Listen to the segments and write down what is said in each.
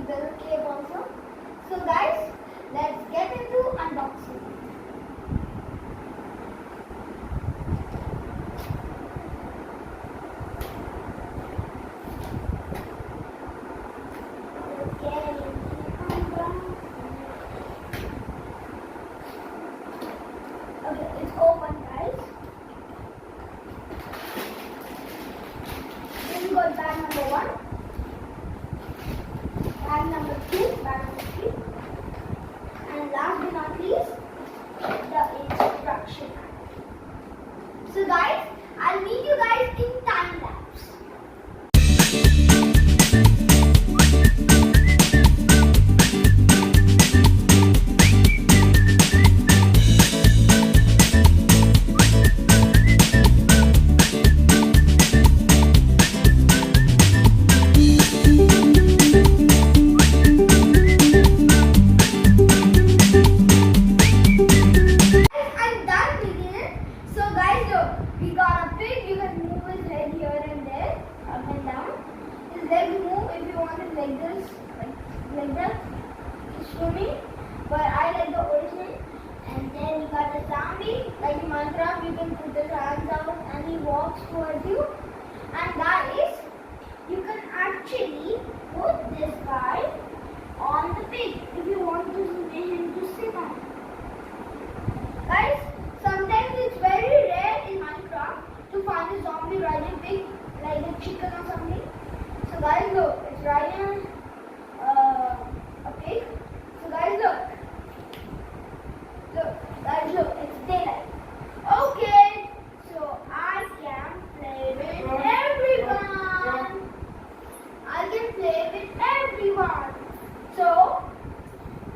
there's a cape also. So guys, let's get into unboxing. Okay, it's open, guys. Then we got bag number 1, bag number 2, bag number 3, and last but not least, the instruction manual. So guys, I'll meet you guys in time lapse. We got a pig, you can move his head here and there, up and down. His legs move if you want it like this, like that. It's swimming, but I like the original. And then you got the zombie, like in Minecraft, you can put his hands out and he walks towards you. And guys, you can actually put this guy on the pig if you want to make him to sit on. Guys, sometimes it's very rare in Minecraft to find a zombie riding pig, like a chicken or something. So guys, look, it's riding a pig. So guys, look, guys, look, it's daylight. Okay, so I can play with everyone. I can play with everyone. So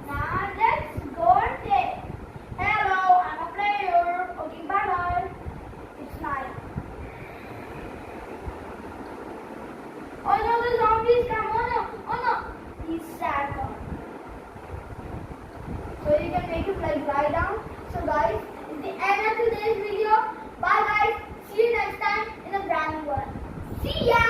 now let's go and play. Hello, I'm a player. Okay, bye bye. It's Nair. Oh no, the zombies come. Oh no. He's sad now. So you can make him like lie down. So guys, it's the end of today's video. Bye guys. See you next time in a brand new one. See ya.